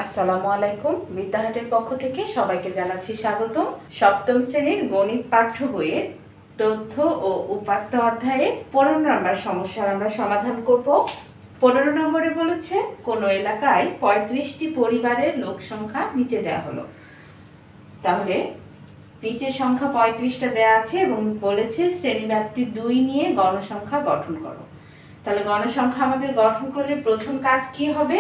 আসসালামু আলাইকুম। বিদ্যাহাটের পক্ষ থেকে সবাইকে জানাচ্ছি স্বাগতম। সপ্তম শ্রেণীর গণিত পাঠ্য বইয়ের তথ্য ও উপাত্ত অধ্যায়ে 15 নম্বর সমস্যার আমরা সমাধান করব। 15 নম্বরে বলেছে কোনো এলাকায় 35টি পরিবারের লোক সংখ্যা নিচে দেওয়া হলো। তাহলে নিচের সংখ্যা 35টা দেওয়া আছে এবং বলেছে শ্রেণীব্যাপ্তি 2 নিয়ে গণসংখ্যা গঠন করো। তাহলে গণসংখ্যা আমাদের গঠন করলে প্রথম কাজ কি হবে?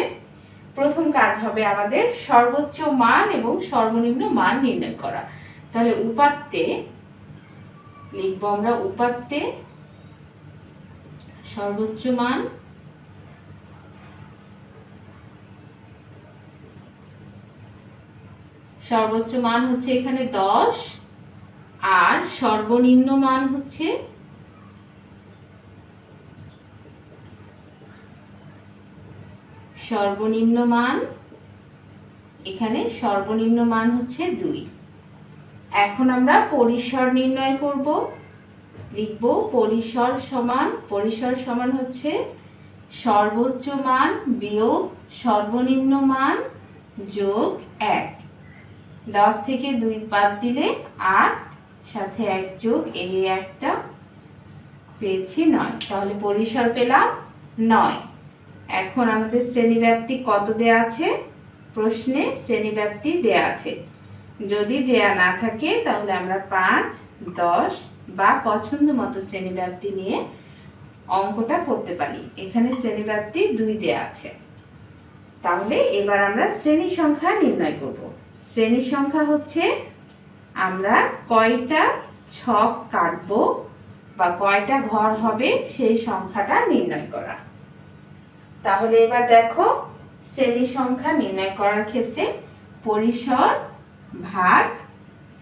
প্রথম কাজ হবে আমাদের সর্বোচ্চ মান এবং সর্বনিম্ন মান নির্ণয় করা। তাহলে উপাত্তে লিখবো আমরা উপাত্তে সর্বোচ্চ মান হচ্ছে এখানে 10 আর সর্বনিম্ন মান হচ্ছে এখানে সর্বনিম্ন মান হচ্ছে 2। এখন আমরা পরিসর নির্ণয় করব। লিখব পরিসর সমান হচ্ছে সর্বোচ্চ মান বিয়োগ সর্বনিম্ন মান যোগ 1। 10 থেকে 2 বাদ দিলে 8, সাথে 1 যোগ এই একটা পেয়েছি 9। তাহলে পরিসর পেলাম 9। এখন আমাদের শ্রেণীব্যাপ্তি কত দেয়া আছে? প্রশ্নে শ্রেণীব্যাপ্তি দেয়া আছে। যদি দেয়া না থাকে তাহলে আমরা 5, 10 বা পছন্দ মতো শ্রেণীব্যাপ্তি নিয়ে অঙ্কটা করতে পারি। এখানে শ্রেণীব্যাপ্তি 2 দেয়া আছে। তাহলে এবার আমরা শ্রেণী সংখ্যা নির্ণয় করব। শ্রেণী সংখ্যা হচ্ছে আমরা কয়টা ছক কাটবো বা কয়টা ঘর হবে সেই সংখ্যাটা নির্ণয় করা। তাহলে এবার দেখো শ্রেণী সংখ্যা নির্ণয় করার ক্ষেত্রে পরিসর ভাগ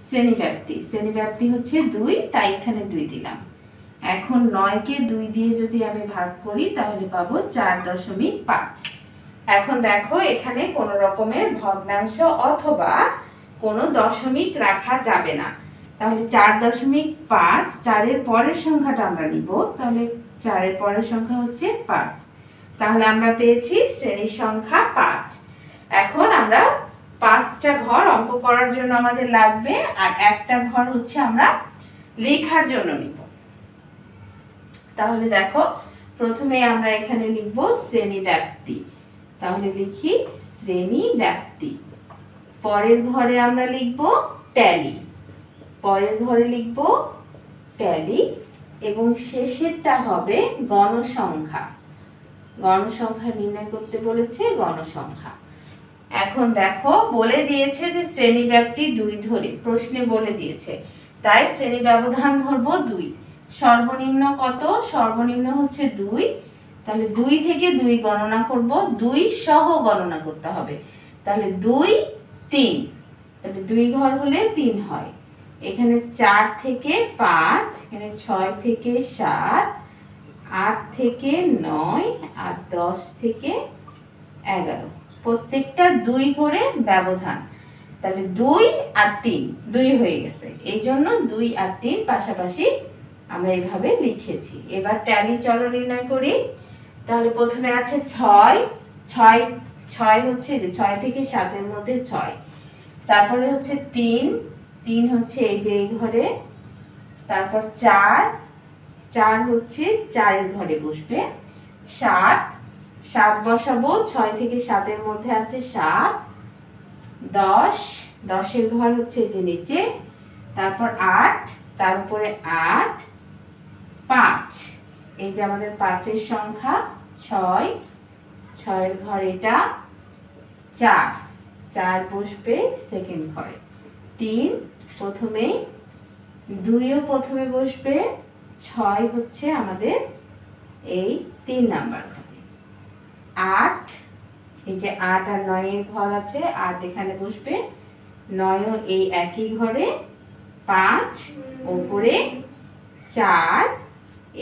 শ্রেণীব্যাপ্তি হচ্ছে 2, তাই এখানে 2 দিলাম। এখন 9 কে 2 দিয়ে যদি আমি ভাগ করি তাহলে পাবো 4.5। এখন দেখো এখানে কোনো রকমের ভগ্নাংশ অথবা কোনো দশমিক রাখা যাবে না। তাহলে 4.5, 4 এর পরের সংখ্যাটা আমরা নিব। তাহলে 4 এর পরের সংখ্যা হচ্ছে 5। তাহলে আমরা পেয়েছি শ্রেণীর সংখ্যা 5। এখন আমরা 5টা ঘর অঙ্ক করার জন্য আমাদের লাগবে, আর একটা ঘর হচ্ছে আমরা লেখার জন্য নিব। তাহলে দেখো প্রথমে আমরা এখানে লিখব শ্রেণীব্যাপ্তি। তাহলে লিখি শ্রেণীব্যাপ্তি। পরের ঘরে আমরা লিখব ট্যালি। এবং শেষেরটা হবে গণসংখ্যা নির্ণয় করতে বলেছে গণসংখ্যা। এখন দেখো বলে দিয়েছে যে শ্রেণীব্যাপ্তি 2 ধরে, প্রশ্নে বলে দিয়েছে, তাই শ্রেণী ব্যবধান ধরবো 2। সর্বনিম্ন কত? সর্বনিম্ন হচ্ছে 2। তাহলে 2 থেকে 2 গণনা করব, 2 সহ গণনা করতে হবে। তাহলে 2, 3, তাহলে 2 ঘর হলে 3 হয়। এখানে 4 থেকে 5, এখানে 6 থেকে 7, 8 থেকে 9 আর 10 থেকে 11। প্রত্যেকটা 2 করে ব্যবধান। তাহলে 2 আর 3, 2 হয়ে গেছে। এই জন্য 2 আর 3 পাশাপাশি আমরা এইভাবে লিখেছি। এবার ট্যালি চলো নির্ণয় করি। তাহলে প্রথমে আছে 6 হচ্ছে যে 6 থেকে 7 এর মধ্যে 6। তারপরে হচ্ছে 3 হচ্ছে এই যে এই ঘরে। তারপর 4 হচ্ছে 4 এর ঘরে বসবে। 7 বসাবো, 6 থেকে 7 এর মধ্যে আছে 7। 10 এর ঘর হচ্ছে যে নিচে। তারপর 8, তার উপরে 8, 5, এই যে আমাদের 5 এর সংখ্যা 6 এর ঘর এটা। 4 বসবে সেকেন্ড ঘরে। 3 প্রথমে, 2ও প্রথমে বসবে। 6 হচ্ছে আমাদের এই 3 নাম্বার ঘরে। 8, এই যে 8 আর 9 এর ঘর আছে, 8 এখানে বসবে। 9ও এই একই ঘরে। 5 উপরে 4,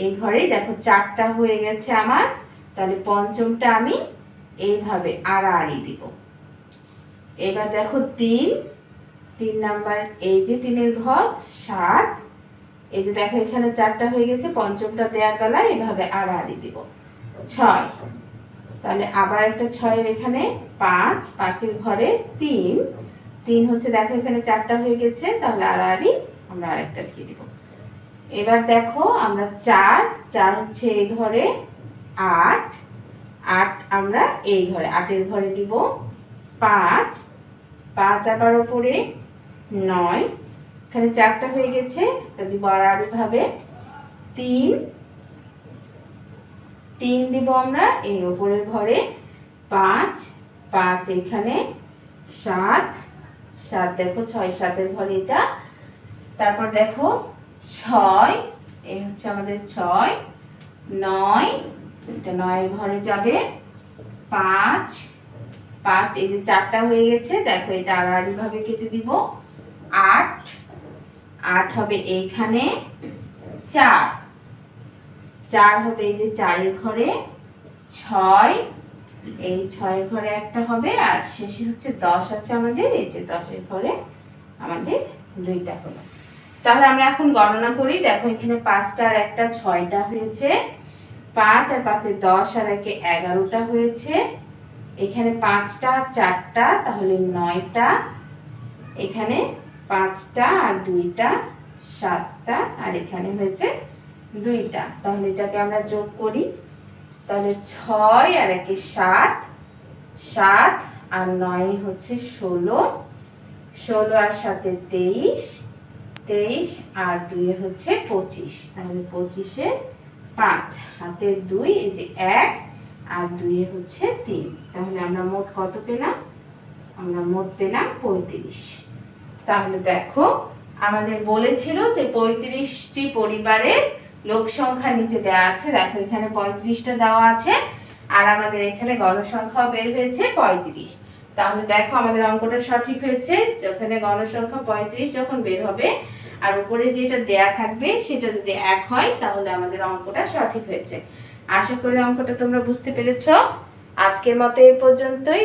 এই ঘরে দেখো 4টা হয়ে গেছে আমার। তাহলে পঞ্চমটা আমি এইভাবে আড়াআড়ি দিব। এবার দেখো 3 নাম্বার, এই যে 3 এর ঘর 7, এই যে দেখো এখানে 4টা হয়ে গেছে, পঞ্চমটা দেওয়ার বেলায় এভাবে আড়াআড়ি দিব। 6 তাহলে আবার একটা 6-এর এখানে 5, 5-এর ঘরে 3, 3 হচ্ছে দেখো এখানে 4টা হয়ে গেছে, তাহলে আড়াআড়ি আমরা আরেকটা দিয়ে দিব। এবার দেখো আমরা 4, 4 হচ্ছে এই ঘরে 8, 8 আমরা এই ঘরে 8-এর ঘরে দিব 5, 5 আবার উপরে 9, এখানে 4টা হয়ে গেছে, এটা দিব আড়াআড়ি ভাবে 3, 3 দিব আমরা এই উপরের ঘরে 5, 5 এখানে 7, 7 দেখো 6, 7-এর ঘরে এটা, তারপর দেখো 6, এই হচ্ছে আমাদের 6, 9, এটা 9-এর ঘরে যাবে 5, 5 এই যে 4টা হয়ে গেছে, দেখো এটা আড়াআড়ি ভাবে কেটে দিব 8, 8 হবে এইখানে 4, 4 হবে এই যে 4-এর ঘরে 6, এই 6-এর ঘরে একটা হবে, আর শেষে হচ্ছে 10 আছে আমাদের, এই যে 10-এর ঘরে আমাদের 2টা হলো। তাহলে আমরা এখন গণনা করি। দেখো এখানে 5টা আর একটা 6টা হয়েছে, 5 আর 5-এ 10 আর 1-এ 11টা হয়েছে, এখানে 5টা আর 4টা তাহলে 9টা, এখানে 5টা আর 2টা 7টা, আর এখানে হয়েছে 2টা। তাহলে এটাকে আমরা যোগ করি, তাহলে 6 আর 1-এ 7, 7 আর 9 হচ্ছে 16, 16 আর 7-এ 23, 23 আর 2-এ হচ্ছে 25, তাহলে 25-এ 5, হাতে 2, এই যে 1 আর 2-এ হচ্ছে 3, তাহলে আমরা মোট কত পেলাম? আমরা মোট পেলাম 35। তাহলে দেখো আমাদের বলেছিল যে 35টি পরিবারের লোক সংখ্যা নিচে দেওয়া আছে, দেখো এখানে 35টা দেওয়া আছে, আর আমাদের এখানে গণসংখ্যা বের হয়েছে 35। তাহলে দেখো আমাদের অঙ্কটা সঠিক হয়েছে, যেখানে গণসংখ্যা 35 যখন বের হবে আর উপরে যেটা দেয়া থাকবে সেটা যদি 1 হয় তাহলে আমাদের অঙ্কটা সঠিক হয়েছে। আশা করি অঙ্কটা তোমরা বুঝতে পেরেছো। আজকের মতো এই পর্যন্তই।